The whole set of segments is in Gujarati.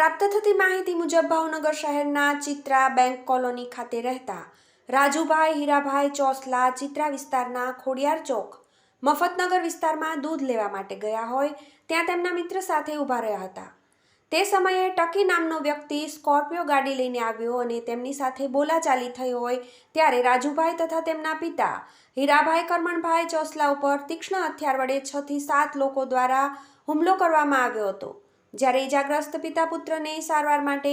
પ્રાપ્ત થતી માહિતી મુજબ ભાવનગર શહેરના ચિત્રા બેંક કોલોની ખાતે રહેતા રાજુભાઈ હીરાભાઈ ચોસલા ચિત્રા વિસ્તારના ખોડિયાર ચોક મફતનગર વિસ્તારમાં દૂધ લેવા માટે ગયા હોય ત્યાં તેમના મિત્ર સાથે ઊભા રહ્યા હતા। તે સમયે ટકી નામનો વ્યક્તિ સ્કોર્પિયો ગાડી લઈને આવ્યો અને તેમની સાથે બોલાચાલી થઈ હોય ત્યારે રાજુભાઈ તથા તેમના પિતા હીરાભાઈ કરમણભાઈ ચોસલા ઉપર તીક્ષ્ણ હથિયાર વડે 6 થી 7 લોકો દ્વારા હુમલો કરવામાં આવ્યો હતો। જ્યારે ઇજાગ્રસ્ત પિતા પુત્રને સારવાર માટે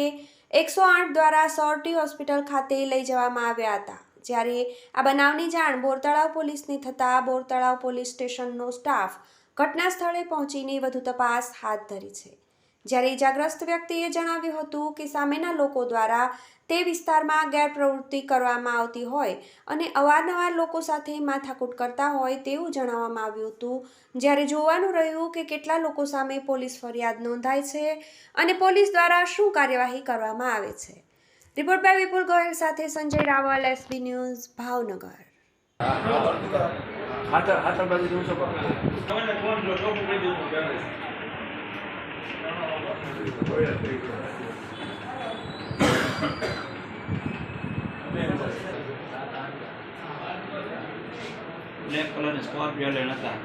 108 દ્વારા સોરઠી હોસ્પિટલ ખાતે લઈ જવામાં આવ્યા હતા। જ્યારે આ બનાવની જાણ બોરતળાવ પોલીસને થતાં બોરતળાવ પોલીસ સ્ટેશનનો સ્ટાફ ઘટના સ્થળે પહોંચીને વધુ તપાસ હાથ ધરી છે। જ્યારે ઇજાગ્રસ્ત વ્યક્તિએ જણાવ્યું હતું કે સામેના લોકો દ્વારા તે વિસ્તારમાં ગેરપ્રવૃત્તિ કરવામાં આવતી હોય અને અવારનવાર લોકો સાથે માથાકૂટ કરતા હોય તેવું જણાવવામાં આવ્યું હતું। જ્યારે જોવાનું રહ્યું કે કેટલા લોકો સામે પોલીસ ફરિયાદ નોંધાય છે અને પોલીસ દ્વારા શું કાર્યવાહી કરવામાં આવે છે। રિપોર્ટ બાય વિપુલ ગોયલ સાથે Sanjay Raval, SB news, Bhavnagar. Black કલરની સ્કોર્પિયો લઈને હતા।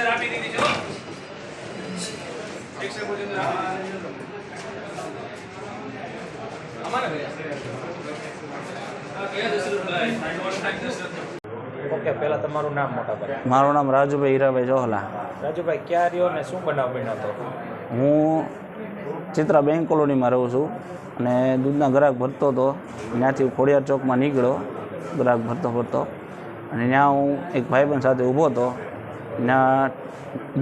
આપી દીધી છો ઓકે, પહેલાં તમારું નામ મોટા ભાઈ? મારું નામ રાજુભાઈ હીરાભાઈ ચોસલા। રાજુભાઈ, ક્યાં રહ્યો ને શું બનાવ બન્યો હતો? હું ચિત્રા બેંક કોલોનીમાં રહું છું અને દૂધના ગ્રાહક ભરતો હતો। ત્યાંથી ખોડિયાર ચોકમાં નીકળ્યો ગ્રાહક ભરતો અને ત્યાં હું એક ભાઈબંધ સાથે ઊભો હતો। ત્યાં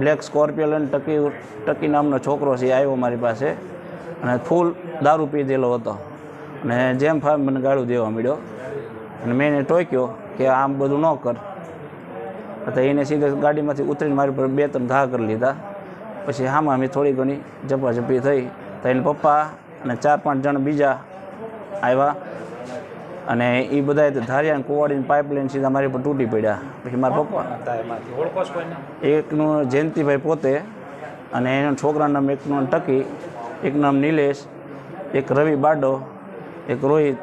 બ્લેક સ્કોર્પિયો લઈને ટકી નામનો છોકરો છે એ આવ્યો મારી પાસે અને ફૂલ દારૂ પીધેલો હતો અને જેમ ફામ મને ગાળું દેવા માંડ્યો અને મેં એને ટોક્યો કે આમ બધું ન કર, તો એને સીધે ગાડીમાંથી ઉતરીને મારી પર 2-3 ઘા કરી લીધા। પછી આમાં અમે થોડી ઘણી ઝપાઝપી થઈ તો એને પપ્પા અને 4-5 જણ બીજા આવ્યા અને એ બધા ધારિયા કુવાડીને પાઇપલાઇન સીધા મારી પર તૂટી પડ્યા। પછી મારા પપ્પા એમાંથી ઓળખો છો કોઈને? એકનું જયંતિભાઈ પોતે અને એના છોકરાનું નામ એકનું ટકી, એક નામ નિલેશ, એક રવિ બાડો, એક રોહિત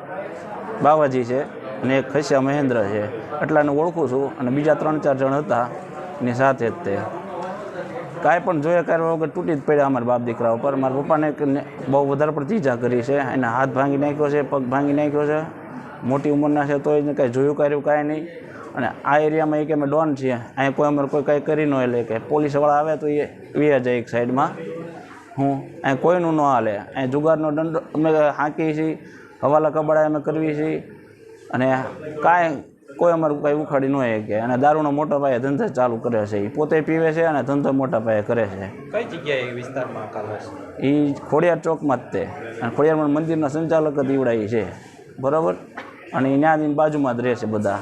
બાવાજી છે અને એક ખસ્યા મહેન્દ્ર છે। એટલાને ઓળખું છું અને બીજા 3-4 જણ હતા એની સાથે જ તે કાંઈ પણ જોયા કર્યા વગર તૂટી જ પડ્યા અમારા બાપ દીકરા ઉપર। મારા પપ્પાને બહુ વધારે પડતી ઈજા કરી છે, એના હાથ ભાંગી નાખ્યો છે, પગ ભાંગી નાખ્યો છે, મોટી ઉંમરના છે તો એને કાંઈ જોયું કર્યું કાંઈ નહીં। અને આ એરિયામાં એ કે અમે ડોન છીએ, અહીંયા કોઈ અમારે કોઈ કાંઈ કરી ન એટલે કે પોલીસવાળા આવે તો એ વ્યા જાય એક સાઈડમાં। અહીંયા કોઈનું ન હાલે, અહીંયા જુગારનો દંડો અમે હાંકીએ છીએ, હવાલા કબાડા અમે કરવી છીએ અને કાંઈ કોઈ અમારું કાંઈ ઉખાડી ન શકે। અને દારૂનો મોટા પાયે ધંધો ચાલુ કરે છે, એ પોતે પીવે છે અને ધંધો મોટા પાયે કરે છે। કઈ જગ્યાએ વિસ્તારમાં કાલે છે? એ ખોડિયાર ચોકમાં જ તે અને ખોડિયાર મંદિરના સંચાલક જ ઈવડાવી છે, બરાબર? અને એ ત્યાં બાજુમાં જ રહે છે બધા।